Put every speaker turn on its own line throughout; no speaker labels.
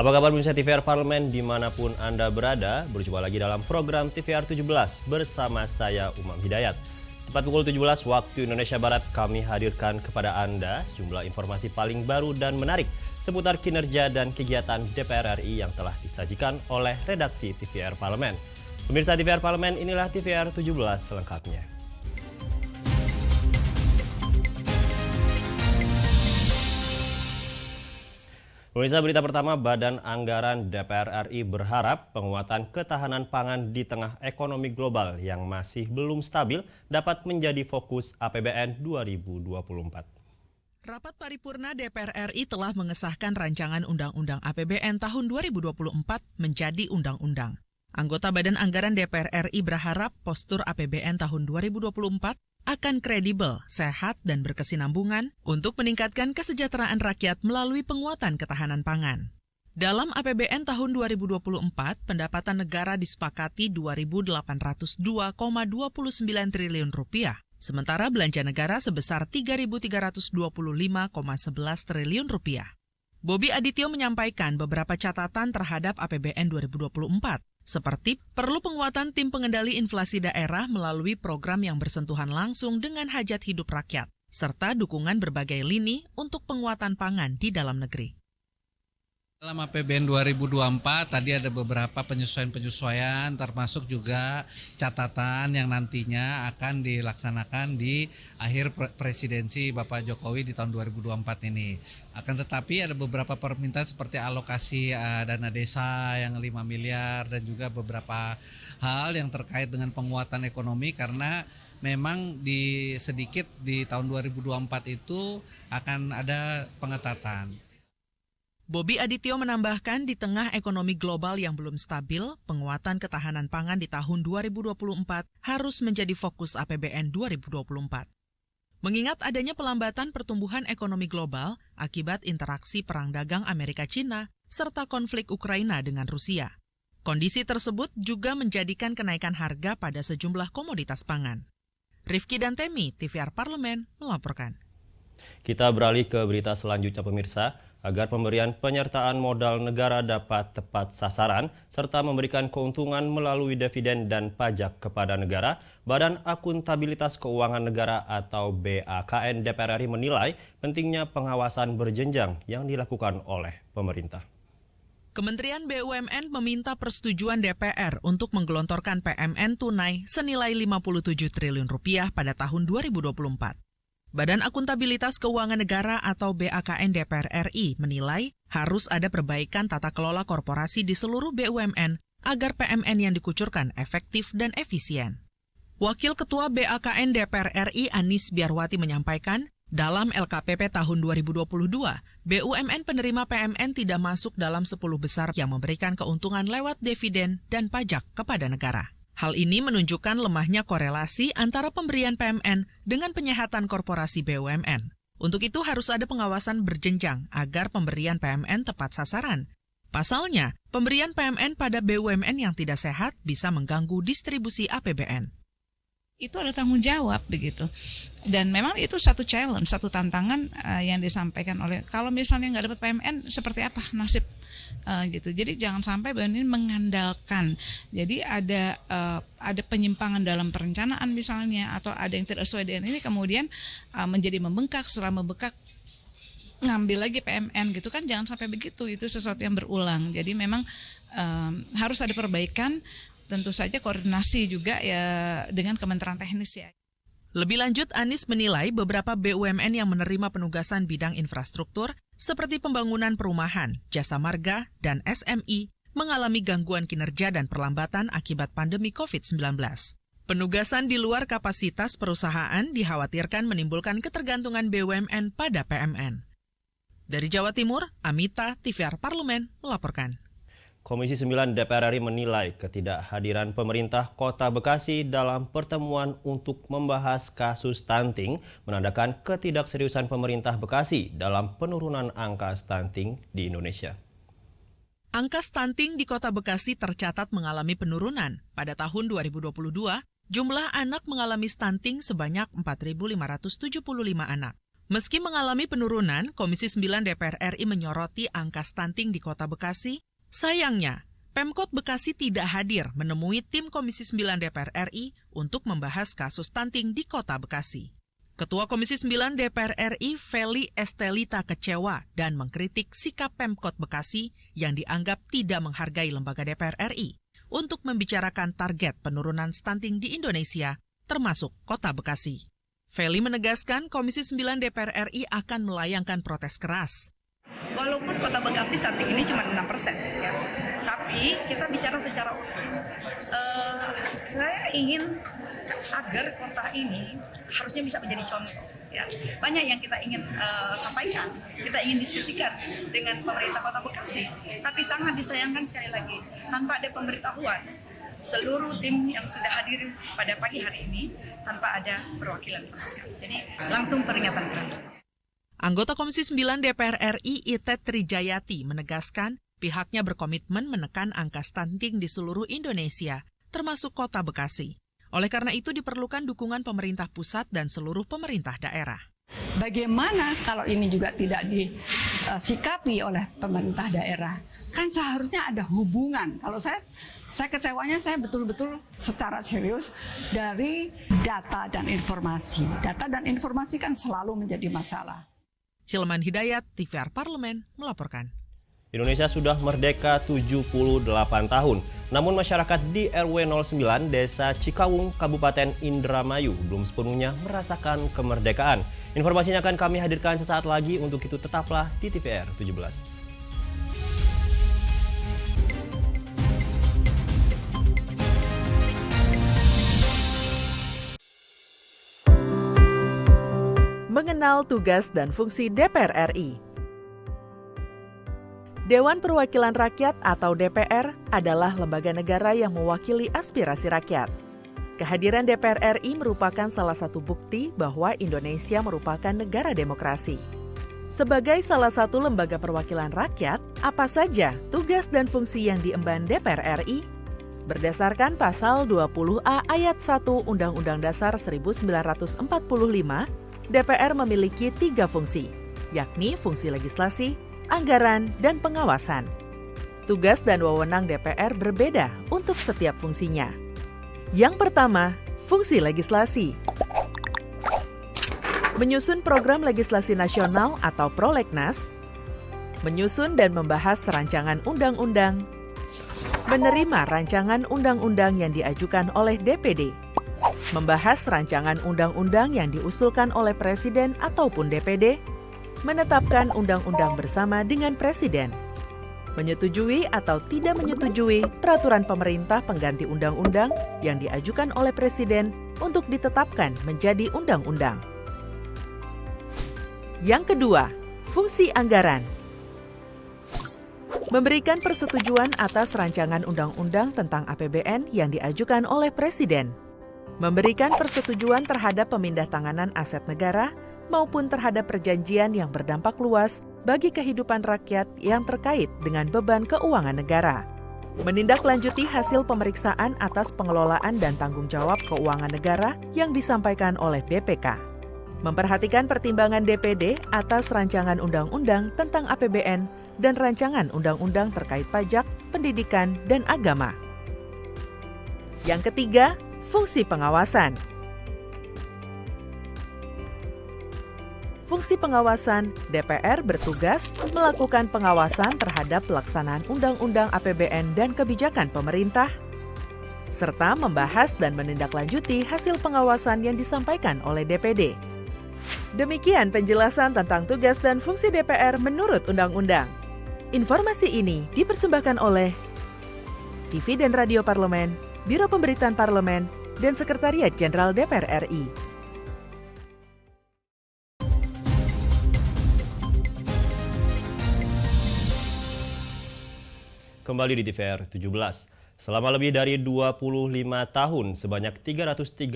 Apa kabar pemirsa TVR Parlemen dimanapun Anda berada? Berjumpa lagi dalam program TVR 17 bersama saya Umam Hidayat. Tepat pukul 17 waktu Indonesia Barat kami hadirkan kepada Anda sejumlah informasi paling baru dan menarik seputar kinerja dan kegiatan DPR RI yang telah disajikan oleh redaksi TVR Parlemen. Pemirsa TVR Parlemen, inilah TVR 17 selengkapnya. Pemirsa, berita pertama, Badan Anggaran DPR RI berharap penguatan ketahanan pangan di tengah ekonomi global yang masih belum stabil dapat menjadi fokus APBN 2024.
Rapat paripurna DPR RI telah mengesahkan rancangan Undang-Undang APBN tahun 2024 menjadi undang-undang. Anggota Badan Anggaran DPR RI berharap postur APBN tahun 2024 akan kredibel, sehat, dan berkesinambungan untuk meningkatkan kesejahteraan rakyat melalui penguatan ketahanan pangan. Dalam APBN tahun 2024, pendapatan negara disepakati Rp2.802,29 triliun, sementara belanja negara sebesar Rp3.325,11 triliun. Bobby Adityo menyampaikan beberapa catatan terhadap APBN 2024, seperti perlu penguatan tim pengendali inflasi daerah melalui program yang bersentuhan langsung dengan hajat hidup rakyat, serta dukungan berbagai lini untuk penguatan pangan di dalam negeri.
Dalam APBN 2024 tadi ada beberapa penyesuaian-penyesuaian termasuk juga catatan yang nantinya akan dilaksanakan di akhir presidensi Bapak Jokowi di tahun 2024 ini. Akan tetapi ada beberapa permintaan seperti alokasi dana desa yang 5 miliar dan juga beberapa hal yang terkait dengan penguatan ekonomi karena memang sedikit di tahun 2024 itu akan ada pengetatan.
Bobby Adityo menambahkan di tengah ekonomi global yang belum stabil, penguatan ketahanan pangan di tahun 2024 harus menjadi fokus APBN 2024. Mengingat adanya pelambatan pertumbuhan ekonomi global akibat interaksi perang dagang Amerika-China serta konflik Ukraina dengan Rusia. Kondisi tersebut juga menjadikan kenaikan harga pada sejumlah komoditas pangan. Rifki dan Temi, TVR Parlemen, melaporkan.
Kita beralih ke berita selanjutnya pemirsa. Agar pemberian penyertaan modal negara dapat tepat sasaran serta memberikan keuntungan melalui dividen dan pajak kepada negara, Badan Akuntabilitas Keuangan Negara atau BAKN DPR RI menilai pentingnya pengawasan berjenjang yang dilakukan oleh pemerintah.
Kementerian BUMN meminta persetujuan DPR untuk menggelontorkan PMN tunai senilai Rp57 triliun pada tahun 2024. Badan Akuntabilitas Keuangan Negara atau BAKN DPR RI menilai harus ada perbaikan tata kelola korporasi di seluruh BUMN agar PMN yang dikucurkan efektif dan efisien. Wakil Ketua BAKN DPR RI Anis Biarwati menyampaikan, dalam LKPP tahun 2022, BUMN penerima PMN tidak masuk dalam 10 besar yang memberikan keuntungan lewat dividen dan pajak kepada negara. Hal ini menunjukkan lemahnya korelasi antara pemberian PMN dengan penyehatan korporasi BUMN. Untuk itu harus ada pengawasan berjenjang agar pemberian PMN tepat sasaran. Pasalnya, pemberian PMN pada BUMN yang tidak sehat bisa mengganggu distribusi APBN.
Itu ada tanggung jawab begitu. Dan memang itu satu challenge, satu tantangan yang disampaikan oleh kalau misalnya nggak dapat PMN seperti apa nasib gitu. Jadi jangan sampai BUMN ini mengandalkan. Jadi ada penyimpangan dalam perencanaan misalnya atau ada yang tidak sesuai dengan ini kemudian menjadi membengkak, setelah membengkak ngambil lagi PMN gitu kan, jangan sampai begitu. Itu sesuatu yang berulang. Jadi memang harus ada perbaikan. Tentu saja koordinasi juga ya dengan Kementerian Teknis ya.
Lebih lanjut, Anis menilai beberapa BUMN yang menerima penugasan bidang infrastruktur seperti pembangunan perumahan, jasa marga, dan SMI mengalami gangguan kinerja dan perlambatan akibat pandemi COVID-19. Penugasan di luar kapasitas perusahaan dikhawatirkan menimbulkan ketergantungan BUMN pada PMN. Dari Jawa Timur, Amita, TVR Parlemen, melaporkan.
Komisi 9 DPR RI menilai ketidakhadiran pemerintah Kota Bekasi dalam pertemuan untuk membahas kasus stunting menandakan ketidakseriusan pemerintah Bekasi dalam penurunan angka stunting di Indonesia.
Angka stunting di Kota Bekasi tercatat mengalami penurunan. Pada tahun 2022, jumlah anak mengalami stunting sebanyak 4.575 anak. Meski mengalami penurunan, Komisi 9 DPR RI menyoroti angka stunting di Kota Bekasi. Sayangnya, Pemkot Bekasi tidak hadir menemui tim Komisi 9 DPR RI untuk membahas kasus stunting di Kota Bekasi. Ketua Komisi 9 DPR RI, Feli Estelita, kecewa dan mengkritik sikap Pemkot Bekasi yang dianggap tidak menghargai lembaga DPR RI untuk membicarakan target penurunan stunting di Indonesia, termasuk Kota Bekasi. Feli menegaskan Komisi 9 DPR RI akan melayangkan protes keras.
Walaupun Kota Bekasi stunting ini cuma 6%, ya, tapi kita bicara secara utuh. Saya ingin agar kota ini harusnya bisa menjadi contoh. Ya. Banyak yang kita ingin sampaikan, kita ingin diskusikan dengan pemerintah Kota Bekasi, tapi sangat disayangkan sekali lagi, tanpa ada pemberitahuan, seluruh tim yang sudah hadir pada pagi hari ini tanpa ada perwakilan sama sekali. Jadi langsung peringatan keras.
Anggota Komisi 9 DPR RI Itet Trijayati menegaskan pihaknya berkomitmen menekan angka stunting di seluruh Indonesia, termasuk Kota Bekasi. Oleh karena itu diperlukan dukungan pemerintah pusat dan seluruh pemerintah daerah.
Bagaimana kalau ini juga tidak disikapi oleh pemerintah daerah? Kan seharusnya ada hubungan. Kalau saya kecewanya saya betul-betul secara serius dari data dan informasi. Data dan informasi kan selalu menjadi masalah.
Hilman Hidayat, TVR Parlemen, melaporkan.
Indonesia sudah merdeka 78 tahun. Namun masyarakat di RW 09 Desa Cikawung, Kabupaten Indramayu belum sepenuhnya merasakan kemerdekaan. Informasinya akan kami hadirkan sesaat lagi, untuk itu tetaplah di TVR 17.
Mengenal tugas dan fungsi DPR RI. Dewan Perwakilan Rakyat atau DPR adalah lembaga negara yang mewakili aspirasi rakyat. Kehadiran DPR RI merupakan salah satu bukti bahwa Indonesia merupakan negara demokrasi. Sebagai salah satu lembaga perwakilan rakyat, apa saja tugas dan fungsi yang diemban DPR RI? Berdasarkan pasal 20A ayat 1 Undang-Undang Dasar 1945, DPR memiliki 3 fungsi, yakni fungsi legislasi, anggaran, dan pengawasan. Tugas dan wewenang DPR berbeda untuk setiap fungsinya. Yang pertama, fungsi legislasi. Menyusun program legislasi nasional atau prolegnas, menyusun dan membahas rancangan undang-undang, menerima rancangan undang-undang yang diajukan oleh DPD, membahas rancangan undang-undang yang diusulkan oleh Presiden ataupun DPD, menetapkan undang-undang bersama dengan Presiden, menyetujui atau tidak menyetujui peraturan pemerintah pengganti undang-undang yang diajukan oleh Presiden untuk ditetapkan menjadi undang-undang. Yang kedua, fungsi anggaran. Memberikan persetujuan atas rancangan undang-undang tentang APBN yang diajukan oleh Presiden. Memberikan persetujuan terhadap pemindahantanganan aset negara maupun terhadap perjanjian yang berdampak luas bagi kehidupan rakyat yang terkait dengan beban keuangan negara. Menindaklanjuti hasil pemeriksaan atas pengelolaan dan tanggung jawab keuangan negara yang disampaikan oleh BPK. Memperhatikan pertimbangan DPD atas rancangan undang-undang tentang APBN dan rancangan undang-undang terkait pajak, pendidikan, dan agama. Yang ketiga, fungsi pengawasan. Fungsi pengawasan, DPR bertugas melakukan pengawasan terhadap pelaksanaan undang-undang APBN dan kebijakan pemerintah, serta membahas dan menindaklanjuti hasil pengawasan yang disampaikan oleh DPD. Demikian penjelasan tentang tugas dan fungsi DPR menurut undang-undang. Informasi ini dipersembahkan oleh TV dan Radio Parlemen, Biro Pemberitaan Parlemen, dan Sekretariat Jenderal DPR RI.
Kembali di TVR 17. Selama lebih dari 25 tahun, sebanyak 330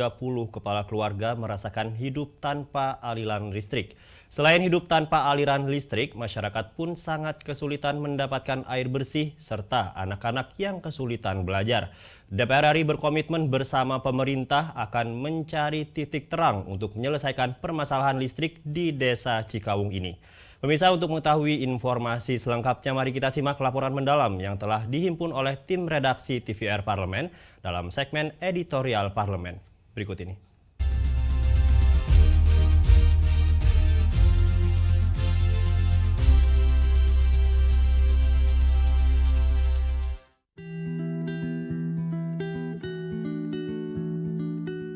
kepala keluarga merasakan hidup tanpa aliran listrik. Selain hidup tanpa aliran listrik, masyarakat pun sangat kesulitan mendapatkan air bersih serta anak-anak yang kesulitan belajar. DPR RI berkomitmen bersama pemerintah akan mencari titik terang untuk menyelesaikan permasalahan listrik di Desa Cikawung ini. Pemirsa, untuk mengetahui informasi selengkapnya, mari kita simak laporan mendalam yang telah dihimpun oleh tim redaksi TVR Parlemen dalam segmen editorial Parlemen. Berikut ini.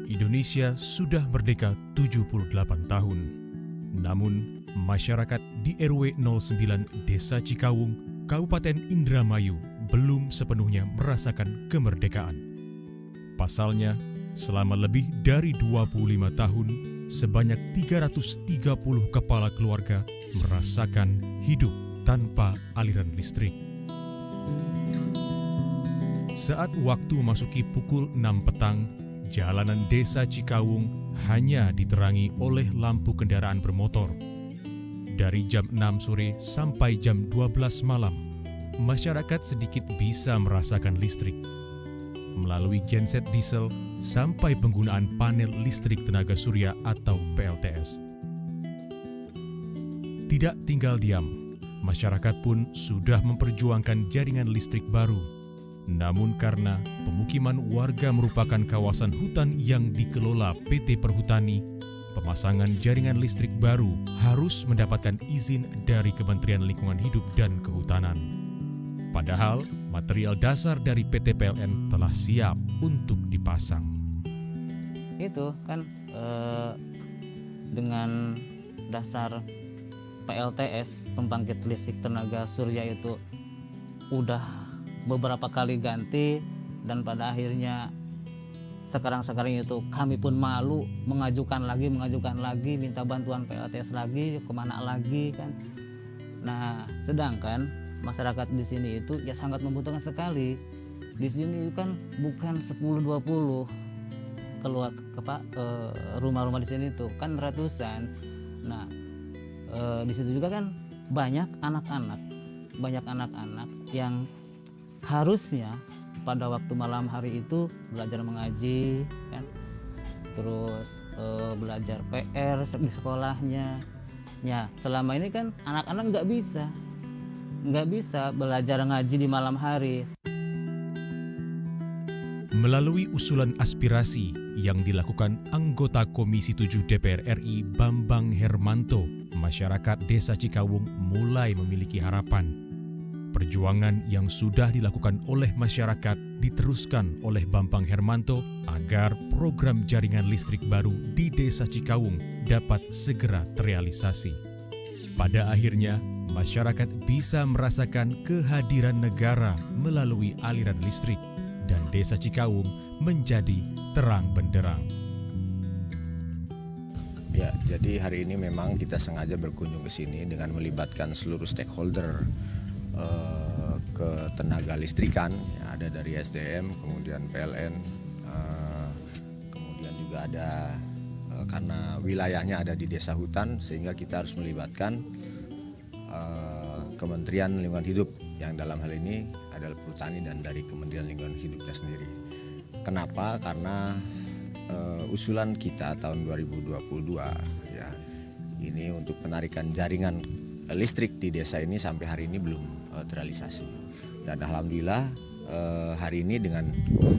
Indonesia sudah merdeka 78 tahun. Namun, masyarakat di RW 09 Desa Cikawung, Kabupaten Indramayu belum sepenuhnya merasakan kemerdekaan. Pasalnya, selama lebih dari 25 tahun, sebanyak 330 kepala keluarga merasakan hidup tanpa aliran listrik. Saat waktu memasuki pukul 6 petang, jalanan Desa Cikawung hanya diterangi oleh lampu kendaraan bermotor. Dari jam 6 sore sampai jam 12 malam, masyarakat sedikit bisa merasakan listrik. Melalui genset diesel sampai penggunaan panel listrik tenaga surya atau PLTS. Tidak tinggal diam, masyarakat pun sudah memperjuangkan jaringan listrik baru. Namun karena pemukiman warga merupakan kawasan hutan yang dikelola PT Perhutani, pemasangan jaringan listrik baru harus mendapatkan izin dari Kementerian Lingkungan Hidup dan Kehutanan. Padahal material dasar dari PT PLN telah siap untuk dipasang.
Itu kan dengan dasar PLTS, pembangkit listrik tenaga surya, itu udah beberapa kali ganti, dan pada akhirnya sekarang itu kami pun malu mengajukan lagi, minta bantuan PLTS lagi, kemana lagi kan. Nah, sedangkan masyarakat di sini itu ya sangat membutuhkan sekali. Di sini kan bukan 10-20 keluar rumah-rumah di sini itu kan ratusan. Nah, di situ juga kan banyak anak-anak yang harusnya pada waktu malam hari itu belajar mengaji kan, terus belajar PR di sekolahnya. Ya, selama ini kan anak-anak nggak bisa belajar ngaji di malam hari.
Melalui usulan aspirasi yang dilakukan anggota Komisi 7 DPR RI Bambang Hermanto, masyarakat Desa Cikawung mulai memiliki harapan. Perjuangan yang sudah dilakukan oleh masyarakat diteruskan oleh Bambang Hermanto agar program jaringan listrik baru di Desa Cikawung dapat segera terrealisasi. Pada akhirnya, masyarakat bisa merasakan kehadiran negara melalui aliran listrik dan Desa Cikawung menjadi terang benderang.
Ya, jadi hari ini memang kita sengaja berkunjung ke sini dengan melibatkan seluruh stakeholder ketenaga listrikan, ya, ada dari SDM, kemudian PLN, kemudian juga ada karena wilayahnya ada di desa hutan, sehingga kita harus melibatkan Kementerian Lingkungan Hidup yang dalam hal ini adalah Perhutani dan dari Kementerian Lingkungan Hidupnya sendiri. Kenapa? Karena usulan kita tahun 2022 ya, ini untuk penarikan jaringan listrik di desa ini sampai hari ini belum terrealisasi. Dan alhamdulillah hari ini dengan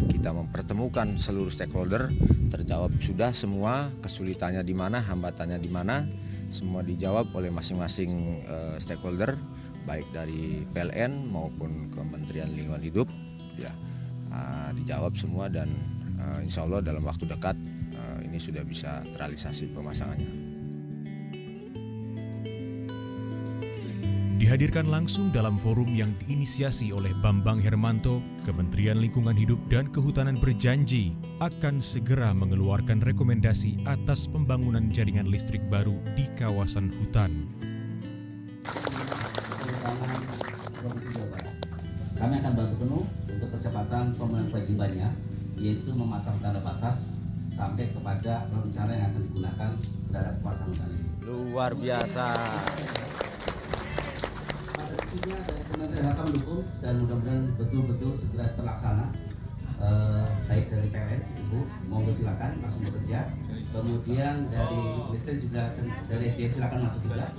kita mempertemukan seluruh stakeholder, terjawab sudah semua kesulitannya di mana, hambatannya di mana, semua dijawab oleh masing-masing stakeholder, baik dari PLN maupun Kementerian Lingkungan Hidup, ya dijawab semua, dan insya Allah dalam waktu dekat ini sudah bisa terrealisasi pemasangannya.
Dihadirkan langsung dalam forum yang diinisiasi oleh Bambang Hermanto, Kementerian Lingkungan Hidup dan Kehutanan berjanji akan segera mengeluarkan rekomendasi atas pembangunan jaringan listrik baru di kawasan hutan.
Kami akan bantu penuh untuk percepatan pemenuhan kewajibannya, yaitu memasang tanda batas sampai kepada rencana yang akan digunakan terhadap pemasangan tanda ini.
Luar biasa.
Pada sisinya dari Kementerian akan mendukung dan mudah-mudahan betul-betul segera terlaksana. Baik dari PLN, Ibu, monggo silakan langsung bekerja. Kemudian dari listrik juga, dari SDM silakan masuk juga.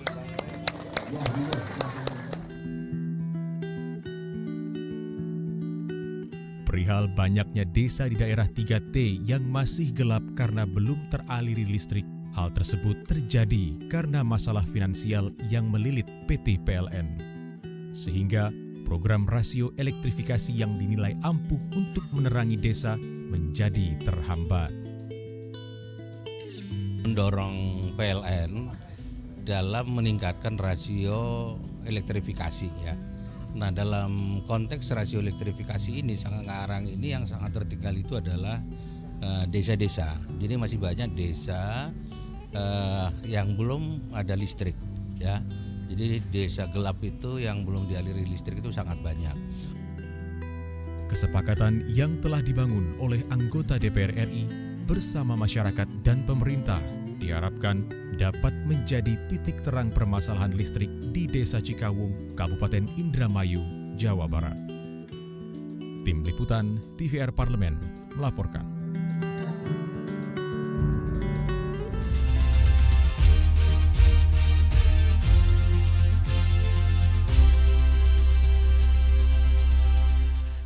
Ya, monggo.
Perihal banyaknya desa di daerah 3T yang masih gelap karena belum teraliri listrik, hal tersebut terjadi karena masalah finansial yang melilit PT PLN. Sehingga program rasio elektrifikasi yang dinilai ampuh untuk menerangi desa menjadi terhambat.
Mendorong PLN dalam meningkatkan rasio elektrifikasi ya. Nah, dalam konteks rasio elektrifikasi ini sekarang ini yang sangat tertinggal itu adalah desa-desa. Jadi masih banyak desa yang belum ada listrik ya. Jadi desa gelap itu yang belum dialiri listrik itu sangat banyak.
Kesepakatan yang telah dibangun oleh anggota DPR RI bersama masyarakat dan pemerintah diharapkan dapat menjadi titik terang permasalahan listrik di Desa Cikawung, Kabupaten Indramayu, Jawa Barat. Tim Liputan TVR Parlemen melaporkan.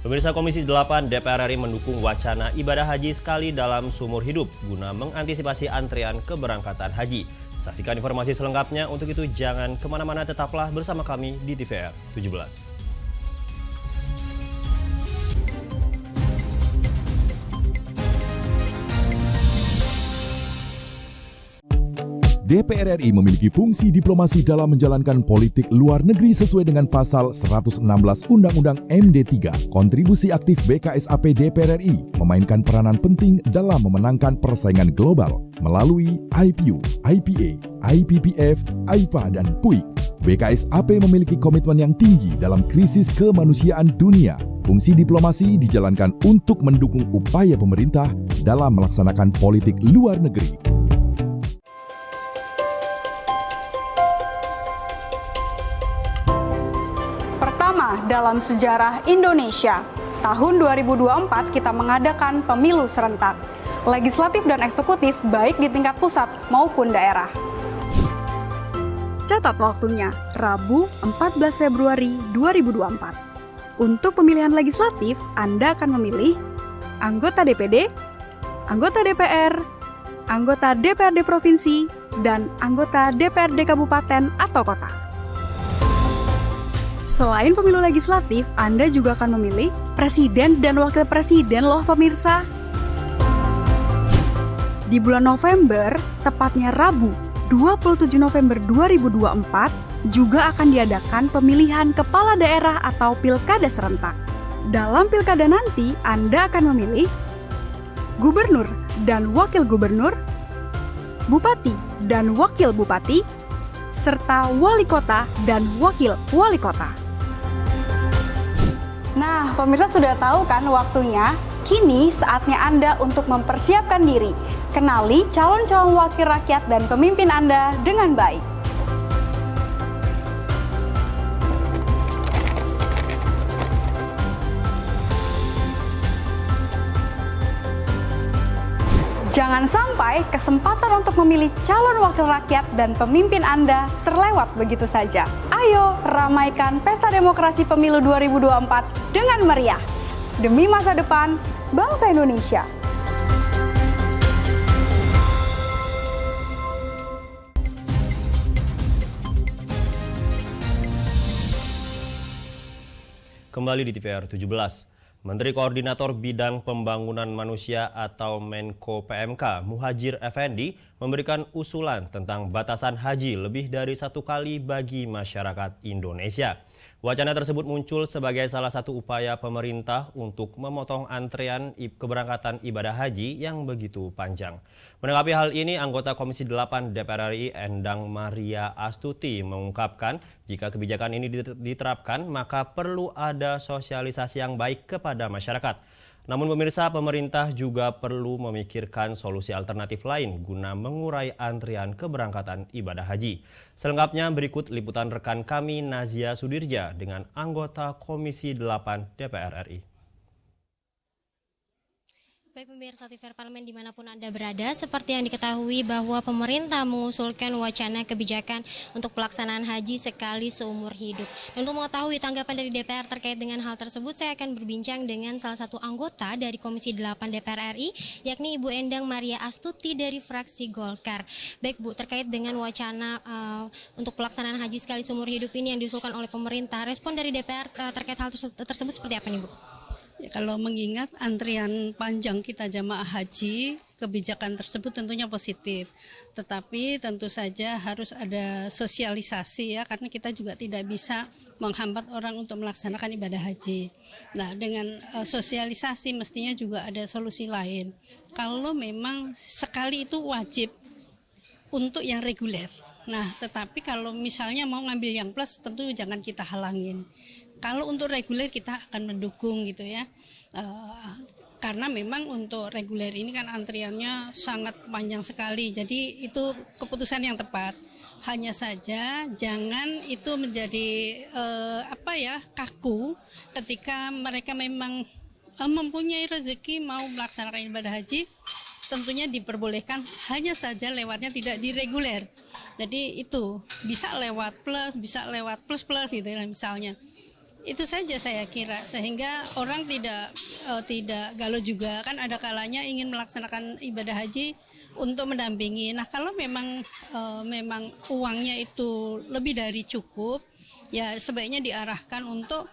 Pemirsa, Komisi 8 DPR RI mendukung wacana ibadah haji sekali dalam seumur hidup guna mengantisipasi antrean keberangkatan haji. Saksikan informasi selengkapnya, untuk itu jangan kemana-mana, tetaplah bersama kami di TVR 17.
DPR RI memiliki fungsi diplomasi dalam menjalankan politik luar negeri sesuai dengan pasal 116 Undang-Undang MD 3. Kontribusi aktif BKSAP DPR RI memainkan peranan penting dalam memenangkan persaingan global melalui IPU, IPA, IPPF, IPA, dan PUIK. BKSAP memiliki komitmen yang tinggi dalam krisis kemanusiaan dunia. Fungsi diplomasi dijalankan untuk mendukung upaya pemerintah dalam melaksanakan politik luar negeri.
Dalam sejarah Indonesia, tahun 2024 kita mengadakan pemilu serentak, legislatif dan eksekutif baik di tingkat pusat maupun daerah. Catat waktunya, Rabu 14 Februari 2024. Untuk pemilihan legislatif, Anda akan memilih anggota DPD, anggota DPR, anggota DPRD Provinsi, dan anggota DPRD Kabupaten atau Kota. Selain pemilu legislatif, Anda juga akan memilih presiden dan wakil presiden loh pemirsa. Di bulan November, tepatnya Rabu 27 November 2024, juga akan diadakan pemilihan kepala daerah atau pilkada serentak. Dalam pilkada nanti, Anda akan memilih gubernur dan wakil gubernur, bupati dan wakil bupati, serta wali kota dan wakil wali kota. Nah, pemirsa sudah tahu kan waktunya? Kini saatnya Anda untuk mempersiapkan diri. Kenali calon-calon wakil rakyat dan pemimpin Anda dengan baik. Jangan sampai kesempatan untuk memilih calon wakil rakyat dan pemimpin Anda terlewat begitu saja. Ayo ramaikan pesta demokrasi pemilu 2024 dengan meriah. Demi masa depan bangsa Indonesia.
Kembali di TVR 17. Menteri Koordinator Bidang Pembangunan Manusia atau Menko PMK Muhadjir Effendi memberikan usulan tentang batasan haji lebih dari 1 kali bagi masyarakat Indonesia. Wacana tersebut muncul sebagai salah satu upaya pemerintah untuk memotong antrean keberangkatan ibadah haji yang begitu panjang. Menanggapi hal ini, anggota Komisi 8 DPR RI Endang Maria Astuti mengungkapkan jika kebijakan ini diterapkan maka perlu ada sosialisasi yang baik kepada masyarakat. Namun pemirsa, pemerintah juga perlu memikirkan solusi alternatif lain guna mengurai antrian keberangkatan ibadah haji. Selengkapnya berikut liputan rekan kami Nazia Sudirja dengan anggota Komisi 8 DPR RI.
Baik pemirsa TVR Parlemen dimanapun Anda berada, seperti yang diketahui bahwa pemerintah mengusulkan wacana kebijakan untuk pelaksanaan haji sekali seumur hidup. Dan untuk mengetahui tanggapan dari DPR terkait dengan hal tersebut, saya akan berbincang dengan salah satu anggota dari Komisi 8 DPR RI, yakni Ibu Endang Maria Astuti dari fraksi Golkar. Baik Bu, terkait dengan wacana untuk pelaksanaan haji sekali seumur hidup ini yang diusulkan oleh pemerintah, respon dari DPR terkait hal tersebut seperti apa nih Bu?
Ya, kalau mengingat antrian panjang kita jamaah haji, kebijakan tersebut tentunya positif. Tetapi tentu saja harus ada sosialisasi ya, karena kita juga tidak bisa menghambat orang untuk melaksanakan ibadah haji. Nah, dengan sosialisasi mestinya juga ada solusi lain. Kalau memang sekali itu wajib untuk yang reguler. Nah, tetapi kalau misalnya mau ngambil yang plus, tentu jangan kita halangin. Kalau untuk reguler kita akan mendukung gitu ya, karena memang untuk reguler ini kan antriannya sangat panjang sekali, jadi itu keputusan yang tepat. Hanya saja jangan itu menjadi kaku ketika mereka memang mempunyai rezeki mau melaksanakan ibadah haji, tentunya diperbolehkan, hanya saja lewatnya tidak di reguler. Jadi itu bisa lewat plus, bisa lewat plus gitu ya misalnya. Itu saja saya kira, sehingga orang tidak galau juga, kan ada kalanya ingin melaksanakan ibadah haji untuk mendampingi. Nah, kalau memang uangnya itu lebih dari cukup, ya sebaiknya diarahkan untuk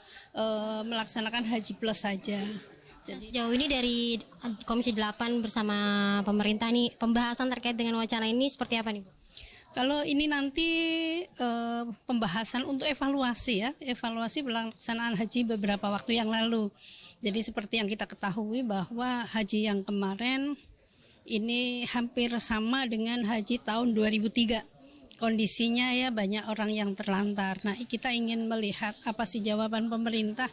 melaksanakan haji plus saja.
Jadi sejauh ini dari Komisi 8 bersama pemerintah nih, pembahasan terkait dengan wacana ini seperti apa nih Bu?
Kalau ini nanti pembahasan untuk evaluasi ya, evaluasi pelaksanaan haji beberapa waktu yang lalu. Jadi seperti yang kita ketahui bahwa haji yang kemarin ini hampir sama dengan haji tahun 2003. Kondisinya ya banyak orang yang terlantar. Nah, kita ingin melihat apa sih jawaban pemerintah,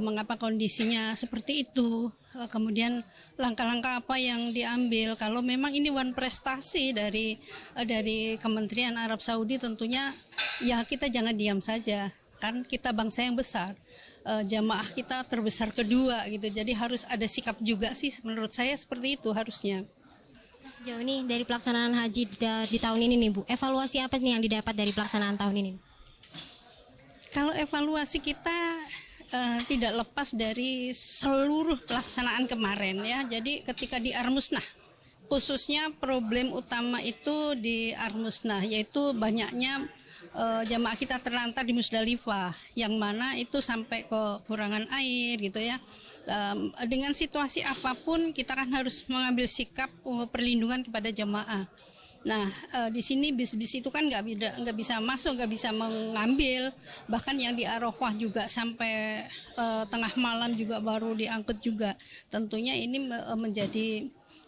mengapa kondisinya seperti itu. Kemudian langkah-langkah apa yang diambil. Kalau memang ini one prestasi dari Kementerian Arab Saudi, tentunya ya kita jangan diam saja. Kan kita bangsa yang besar, jamaah kita terbesar kedua gitu. Jadi harus ada sikap juga sih, menurut saya seperti itu harusnya.
Sejauh ini dari pelaksanaan haji di tahun ini nih Bu, evaluasi apa nih yang didapat dari pelaksanaan tahun ini?
Kalau evaluasi kita tidak lepas dari seluruh pelaksanaan kemarin ya. Jadi ketika di Armusnah, khususnya problem utama itu di Armusnah, yaitu banyaknya jamaah kita terlantar di Musdalifah, yang mana itu sampai kekurangan air gitu ya. Dengan situasi apapun kita kan harus mengambil sikap perlindungan kepada jamaah. Nah, di sini bis-bis itu kan nggak bisa masuk, nggak bisa mengambil, bahkan yang di Arafah juga sampai tengah malam juga baru diangkut juga. Tentunya ini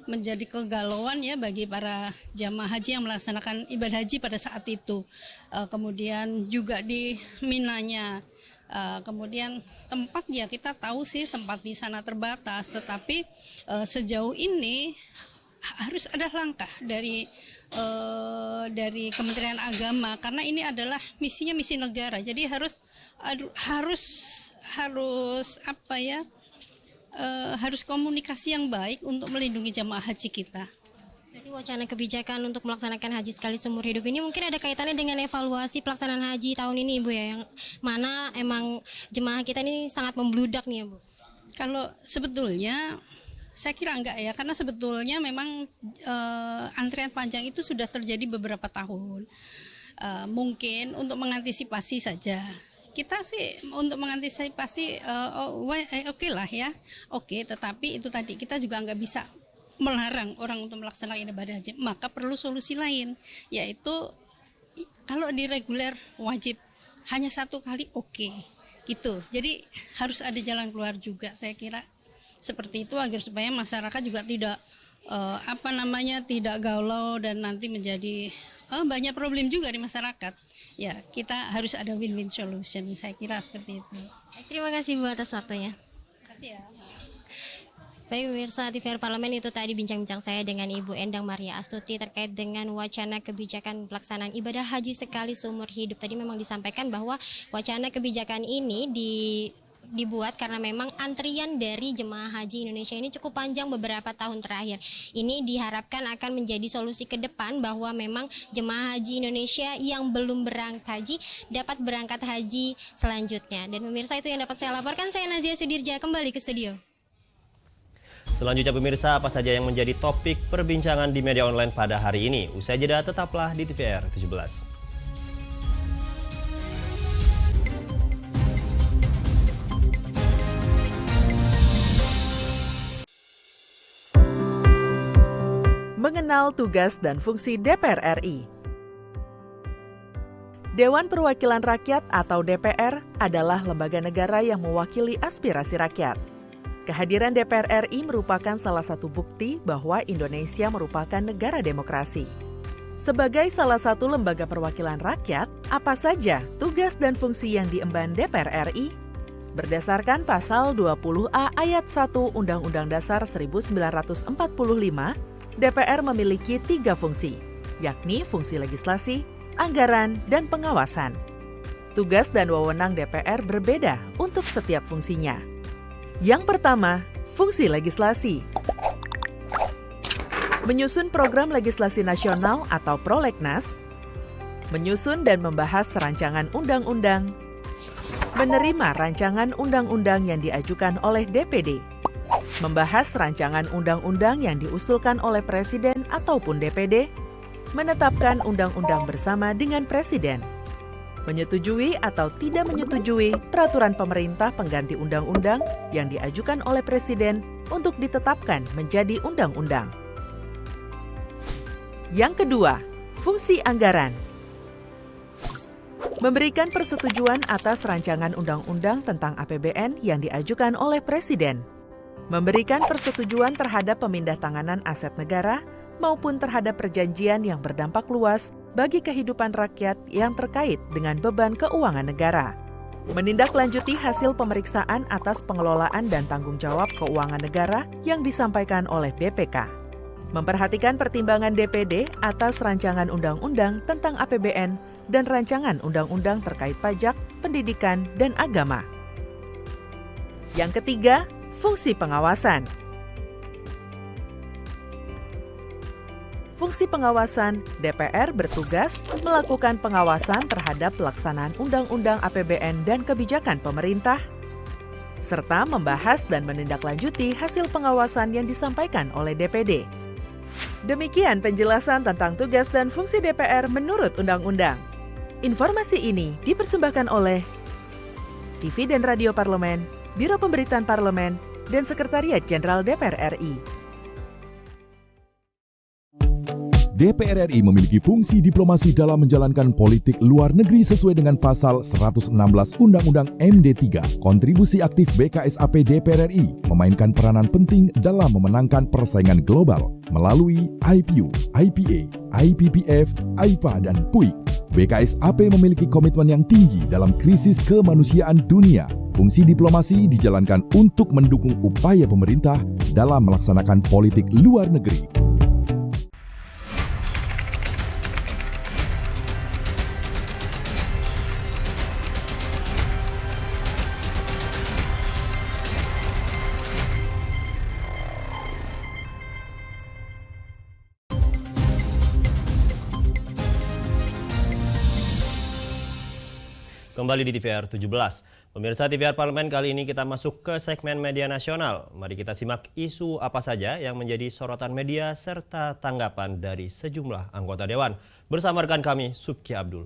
menjadi kegalauan ya bagi para jamaah haji yang melaksanakan ibadah haji pada saat itu. Kemudian juga di Minanya. Kemudian tempat ya kita tahu sih tempat di sana terbatas, tetapi sejauh ini harus ada langkah dari Kementerian Agama, karena ini adalah misinya misi negara. Jadi harus komunikasi yang baik untuk melindungi jamaah haji kita.
Berarti wacana kebijakan untuk melaksanakan haji sekali seumur hidup ini mungkin ada kaitannya dengan evaluasi pelaksanaan haji tahun ini Bu ya, yang mana emang jemaah kita ini sangat membludak nih ya Bu.
Kalau sebetulnya saya kira enggak ya, karena sebetulnya memang antrian panjang itu sudah terjadi beberapa tahun. Mungkin untuk mengantisipasi saja. Kita sih untuk mengantisipasi oke lah ya, oke. Tetapi itu tadi kita juga nggak bisa melarang orang untuk melaksanakan ibadah haji, maka perlu solusi lain, yaitu kalau di reguler wajib hanya 1 kali oke. Gitu. Jadi harus ada jalan keluar juga, saya kira seperti itu agar supaya masyarakat juga tidak tidak galau dan nanti menjadi banyak problem juga di masyarakat. Ya, kita harus ada win-win solution, saya kira seperti itu.
Terima kasih Bu atas waktunya.
Terima kasih ya.
Baik pemirsa TVR Parlemen, itu tadi bincang-bincang saya dengan Ibu Endang Maria Astuti terkait dengan wacana kebijakan pelaksanaan ibadah haji sekali seumur hidup. Tadi memang disampaikan bahwa wacana kebijakan ini dibuat karena memang antrian dari jemaah haji Indonesia ini cukup panjang beberapa tahun terakhir. Ini diharapkan akan menjadi solusi ke depan bahwa memang jemaah haji Indonesia yang belum berangkat haji dapat berangkat haji selanjutnya. Dan pemirsa, itu yang dapat saya laporkan. Saya Nazia Sudirja, kembali ke studio.
Selanjutnya pemirsa, apa saja yang menjadi topik perbincangan di media online pada hari ini? Usai jeda, tetaplah di TVR 17.
Mengenal tugas dan fungsi DPR RI. Dewan Perwakilan Rakyat atau DPR adalah lembaga negara yang mewakili aspirasi rakyat. Kehadiran DPR RI merupakan salah satu bukti bahwa Indonesia merupakan negara demokrasi. Sebagai salah satu lembaga perwakilan rakyat, apa saja tugas dan fungsi yang diemban DPR RI? Berdasarkan pasal 20A ayat 1 Undang-Undang Dasar 1945, DPR memiliki 3 fungsi, yakni fungsi legislasi, anggaran, dan pengawasan. Tugas dan wewenang DPR berbeda untuk setiap fungsinya. Yang pertama, fungsi legislasi. Menyusun program legislasi nasional atau prolegnas, menyusun dan membahas rancangan undang-undang, menerima rancangan undang-undang yang diajukan oleh DPD, membahas rancangan undang-undang yang diusulkan oleh Presiden ataupun DPD, menetapkan undang-undang bersama dengan Presiden, menyetujui atau tidak menyetujui peraturan pemerintah pengganti undang-undang yang diajukan oleh Presiden untuk ditetapkan menjadi undang-undang. Yang kedua, fungsi anggaran. Memberikan persetujuan atas rancangan undang-undang tentang APBN yang diajukan oleh Presiden. Memberikan persetujuan terhadap pemindahntanganan aset negara maupun terhadap perjanjian yang berdampak luas bagi kehidupan rakyat yang terkait dengan beban keuangan negara. Menindaklanjuti hasil pemeriksaan atas pengelolaan dan tanggung jawab keuangan negara yang disampaikan oleh BPK. Memperhatikan pertimbangan DPD atas rancangan undang-undang tentang APBN dan rancangan undang-undang terkait pajak, pendidikan, dan agama. Yang ketiga, fungsi pengawasan. Fungsi pengawasan, DPR bertugas melakukan pengawasan terhadap pelaksanaan Undang-Undang APBN dan kebijakan pemerintah, serta membahas dan menindaklanjuti hasil pengawasan yang disampaikan oleh DPD. Demikian penjelasan tentang tugas dan fungsi DPR menurut Undang-Undang. Informasi ini dipersembahkan oleh TV dan Radio Parlemen, Biro Pemberitaan Parlemen, dan Sekretariat Jenderal DPR RI.
DPR RI memiliki fungsi diplomasi dalam menjalankan politik luar negeri sesuai dengan pasal 116 Undang-Undang MD 3. Kontribusi aktif BKSAP DPR RI memainkan peranan penting dalam memenangkan persaingan global melalui IPU, IPA, IPPF, AIPA, dan PUIK. BKSAP memiliki komitmen yang tinggi dalam krisis kemanusiaan dunia. Fungsi diplomasi dijalankan untuk mendukung upaya pemerintah dalam melaksanakan politik luar negeri.
Kembali di TVR 17. Pemirsa TVR Parlemen, kali ini kita masuk ke segmen media nasional. Mari kita simak isu apa saja yang menjadi sorotan media serta tanggapan dari sejumlah anggota Dewan. Bersama rekan kami, Subki Abdul.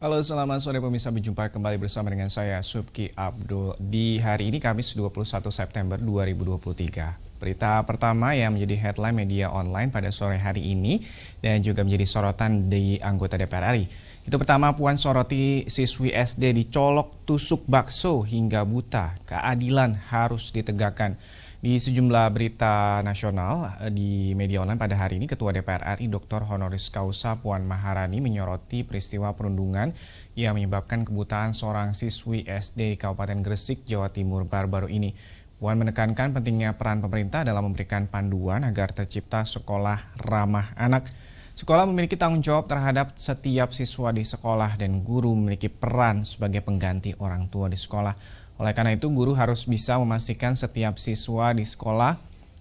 Halo, selamat sore pemirsa, berjumpa kembali bersama dengan saya Subki Abdul di hari ini Kamis 21 September 2023. Berita pertama yang menjadi headline media online pada sore hari ini dan juga menjadi sorotan di anggota DPR RI. Itu pertama, Puan soroti siswi SD dicolok tusuk bakso hingga buta. Keadilan harus ditegakkan. Di sejumlah berita nasional di media online pada hari ini, Ketua DPR RI Dr. Honoris Causa Puan Maharani menyoroti peristiwa perundungan yang menyebabkan kebutaan seorang siswi SD di Kabupaten Gresik, Jawa Timur baru-baru ini. Puan menekankan pentingnya peran pemerintah dalam memberikan panduan agar tercipta sekolah ramah anak. Sekolah memiliki tanggung jawab terhadap setiap siswa di sekolah dan guru memiliki peran sebagai pengganti orang tua di sekolah. Oleh karena itu, guru harus bisa memastikan setiap siswa di sekolah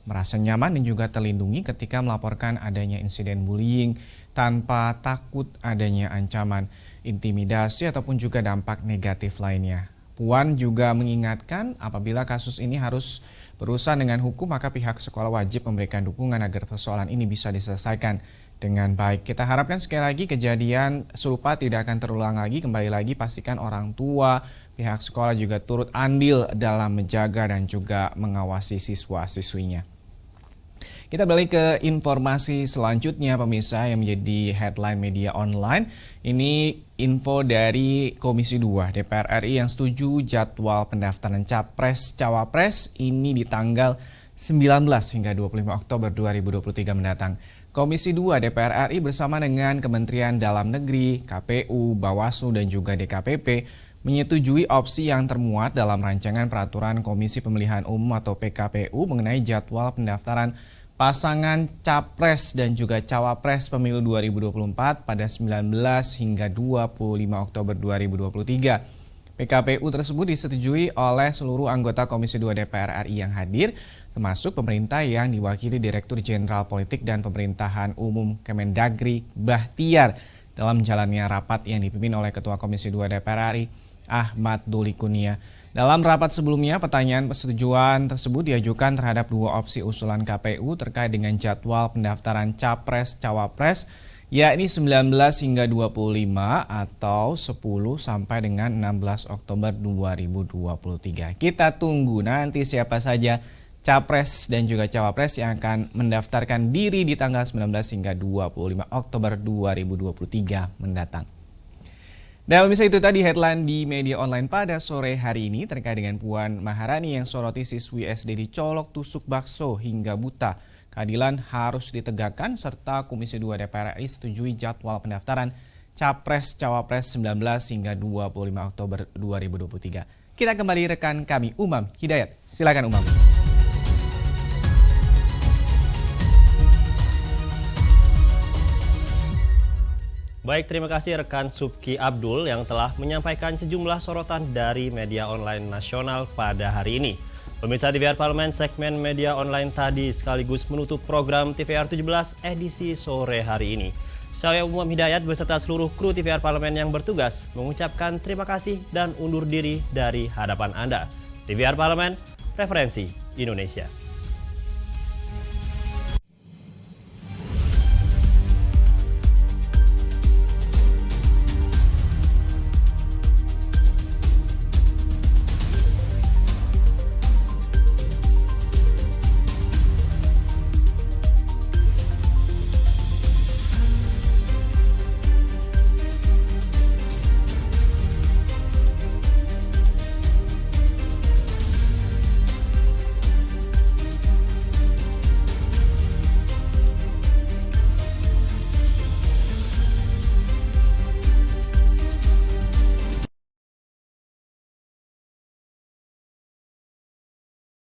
merasa nyaman dan juga terlindungi ketika melaporkan adanya insiden bullying tanpa takut adanya ancaman, intimidasi ataupun juga dampak negatif lainnya. Puan juga mengingatkan apabila kasus ini harus berurusan dengan hukum, maka pihak sekolah wajib memberikan dukungan agar persoalan ini bisa diselesaikan dengan baik. Kita harapkan sekali lagi kejadian serupa tidak akan terulang lagi. Kembali lagi pastikan orang tua, pihak sekolah juga turut andil dalam menjaga dan juga mengawasi siswa-siswinya. Kita balik ke informasi selanjutnya pemirsa yang menjadi headline media online. Ini info dari Komisi 2 DPR RI yang setuju jadwal pendaftaran Capres-Cawapres ini di tanggal 19 hingga 25 Oktober 2023 mendatang. Komisi 2 DPR RI bersama dengan Kementerian Dalam Negeri, KPU, Bawaslu dan juga DKPP menyetujui opsi yang termuat dalam rancangan peraturan Komisi Pemilihan Umum atau PKPU mengenai jadwal pendaftaran pasangan Capres dan juga Cawapres Pemilu 2024 pada 19 hingga 25 Oktober 2023. PKPU tersebut disetujui oleh seluruh anggota Komisi 2 DPR RI yang hadir, termasuk pemerintah yang diwakili Direktur Jenderal Politik dan Pemerintahan Umum Kemendagri Bahtiar dalam jalannya rapat yang dipimpin oleh Ketua Komisi 2 DPR RI Ahmad Doli Kurnia. Dalam rapat sebelumnya, pertanyaan persetujuan tersebut diajukan terhadap dua opsi usulan KPU terkait dengan jadwal pendaftaran Capres-Cawapres, yakni 19 hingga 25 atau 10 sampai dengan 16 Oktober 2023. Kita tunggu nanti siapa saja Capres dan juga Cawapres yang akan mendaftarkan diri di tanggal 19 hingga 25 Oktober 2023 mendatang. Dan pemirsa, itu tadi headline di media online pada sore hari ini terkait dengan Puan Maharani yang soroti siswi SD dicolok tusuk bakso hingga buta. Keadilan harus ditegakkan serta Komisi 2 DPR RI setujui jadwal pendaftaran Capres-Cawapres 19 hingga 25 Oktober 2023. Kita kembali rekan kami Umam Hidayat. Silakan Umam.
Baik, terima kasih rekan Subki Abdul yang telah menyampaikan sejumlah sorotan dari media online nasional pada hari ini. Pemirsa TVR Parlemen segmen media online tadi sekaligus menutup program TVR 17 edisi sore hari ini. Saya Umam Hidayat beserta seluruh kru TVR Parlemen yang bertugas mengucapkan terima kasih dan undur diri dari hadapan Anda. TVR Parlemen, referensi Indonesia.